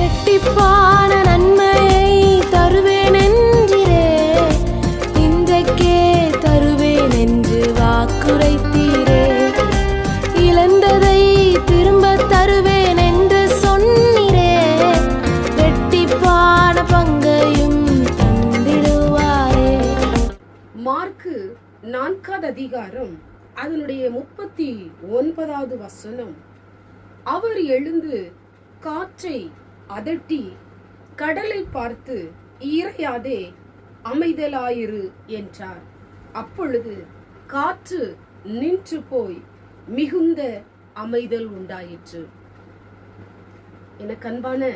இரட்டிப்பான நன்மையை தருவேன் என்றிரே, இன்றைக்கே தருவேன் என்று வாக்குரைத்தீரே. இழந்ததை திரும்ப தருவேன் என்று சொன்னீரே, இரட்டிப்பான பங்கையும் தந்திடுவாரே. மார்க்கு 4வது அதிகாரம் அதனுடைய 39வது வசனம். அவர் எழுந்து காற்றை அதட்டி கடலை பார்த்து, இறையாதே, அமைதலாயிரு என்றார். அப்பொழுது காற்று நின்று போய் மிகுந்த அமைதல் உண்டாயிற்று. எனக்கு அன்பான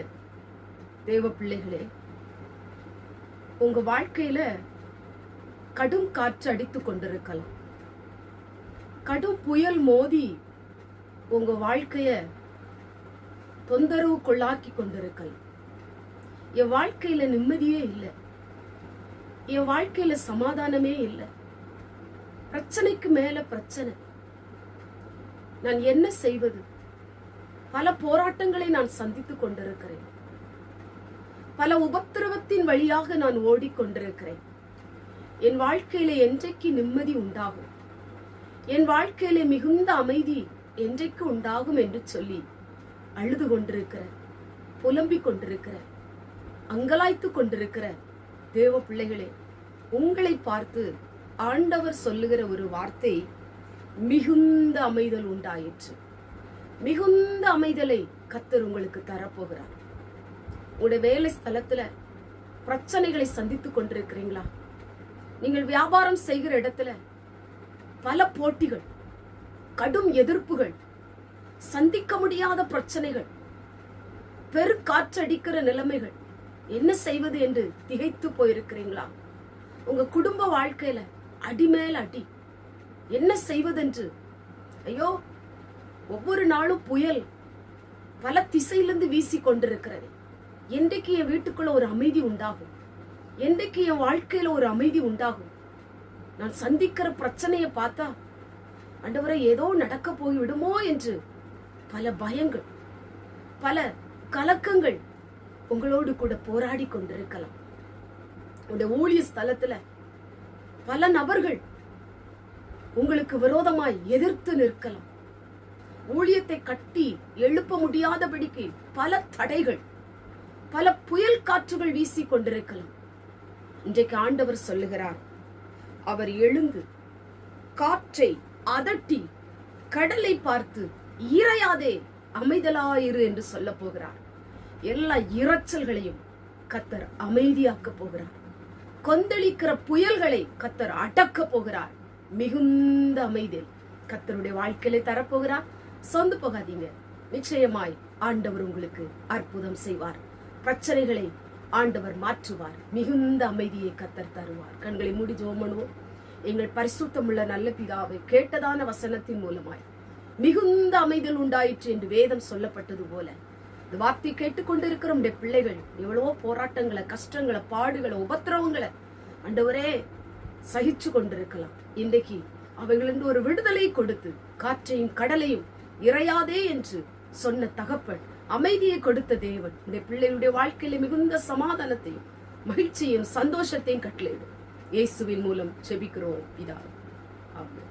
தேவ பிள்ளைகளே, உங்க வாழ்க்கையில கடும் காற்று அடித்து கொண்டிருக்கலாம். கடும் புயல் மோதி உங்க வாழ்க்கைய தொந்தரவுக்குள்ளாக்கி கொண்டிருக்கலாம். என் வாழ்க்கையில நிம்மதியே இல்லை, என் வாழ்க்கையில சமாதானமே இல்லை, பிரச்சனைக்கு மேல பிரச்சனை, நான் என்ன செய்வது? பல போராட்டங்களை நான் சந்தித்துக் கொண்டிருக்கிறேன், பல உபத்திரவத்தின் வழியாக நான் ஓடிக்கொண்டிருக்கிறேன். என் வாழ்க்கையில என்றைக்கு நிம்மதி உண்டாகும், என் வாழ்க்கையில மிகுந்த அமைதி என்றைக்கு உண்டாகும் என்று சொல்லி அழுது கொண்டிருக்கிற, புலம்பிக் கொண்டிருக்கிற, அங்கலாய்த்து கொண்டிருக்கிற தேவ பிள்ளைகளே, உங்களை பார்த்து ஆண்டவர் சொல்லுகிற ஒரு வார்த்தை, மிகுந்த அமைதல் உண்டாயிற்று. மிகுந்த அமைதலை கர்த்தர் உங்களுக்கு தரப்போகிறார். உங்களுடைய வேலை ஸ்தலத்துல பிரச்சனைகளை சந்தித்துக் கொண்டிருக்கிறீங்களா? நீங்கள் வியாபாரம் செய்கிற இடத்துல பல போட்டிகள், கடும் எதிர்ப்புகள், சந்திக்க முடியாத பிரச்சனைகள், பெருக்காற்றடிக்கிற நிலைமைகள், என்ன செய்வது என்று திகைத்து போயிருக்கிறீங்களா? உங்க குடும்ப வாழ்க்கையில அடிமேல் அடி, என்ன செய்வதென்று, ஐயோ ஒவ்வொரு நாளும் புயல் பல திசையிலிருந்து வீசி கொண்டிருக்கிறது. என்றைக்கு என் வீட்டுக்குள்ள ஒரு அமைதி உண்டாகும்? என்றைக்கு என் வாழ்க்கையில ஒரு அமைதி உண்டாகும்? நான் சந்திக்கிற பிரச்சனையை பார்த்தா ஆண்டவரே ஏதோ நடக்க போய் விடுமோ என்று பல பயங்கள், பல கலக்கங்கள் உங்களோடு கூட போராடி கொண்டிருக்கலாம். உங்களுடைய ஊழிய ஸ்தலத்துல பல நபர்கள் உங்களுக்கு விரோதமாய் எதிர்த்து நிற்கலாம். ஊழியத்தை கட்டி எழுப்ப முடியாதபடிக்கு பல தடைகள், பல புயல் காற்றுகள் வீசி கொண்டிருக்கலாம். இன்றைக்கு ஆண்டவர் சொல்லுகிறார், அவர் எழுந்து காற்றை அதட்டி கடலை பார்த்து, இறையாதே, அமைதலாயிரு என்று சொல்ல போகிறார். எல்லா இரைச்சல்களையும் கர்த்தர் அமைதியாக்க போகிறார். கொந்தளிக்கிற புயல்களை கர்த்தர் அடக்க போகிறார். மிகுந்த அமைதி கர்த்தருடைய வாழ்க்கையில தரப்போகிறார். சொந்து போகாதீங்க, நிச்சயமாய் ஆண்டவர் உங்களுக்கு அற்புதம் செய்வார். பிரச்சனைகளை ஆண்டவர் மாற்றுவார். மிகுந்த அமைதியை கர்த்தர் தருவார். கண்களை மூடி ஜெபம் பண்ணுவோம். எங்கள் பரிசுத்தமுள்ள நல்ல பிதாவை, கேட்டதான வசனத்தின் மூலமாய் மிகுந்த அமைதல் உண்டாயிற்று என்று வேதம் சொல்லப்பட்டது போல, இந்த வார்த்தை கேட்டுக்கொண்டிருக்கிற நம்முடைய பிள்ளைகள் எவ்வளவோ போராட்டங்களை, கஷ்டங்களை, பாடுகளை, உபத்திரவங்களை ஆண்டவரே சகிச்சு கொண்டிருக்கலாம். இன்றைக்கு அவைகளிலிருந்து ஒரு விடுதலை கொடுத்து, காற்றையும் கடலையும் இறையாதே என்று சொன்ன தகப்பன், அமைதியை கொடுத்த தேவன் இந்த பிள்ளைகளுடைய வாழ்க்கையில மிகுந்த சமாதானத்தையும் மகிழ்ச்சியும் சந்தோஷத்தையும் கட்டளையிடும். இயேசுவின் மூலம் ஜெபிக்கிறோம் பிதாவே. ஆமென்.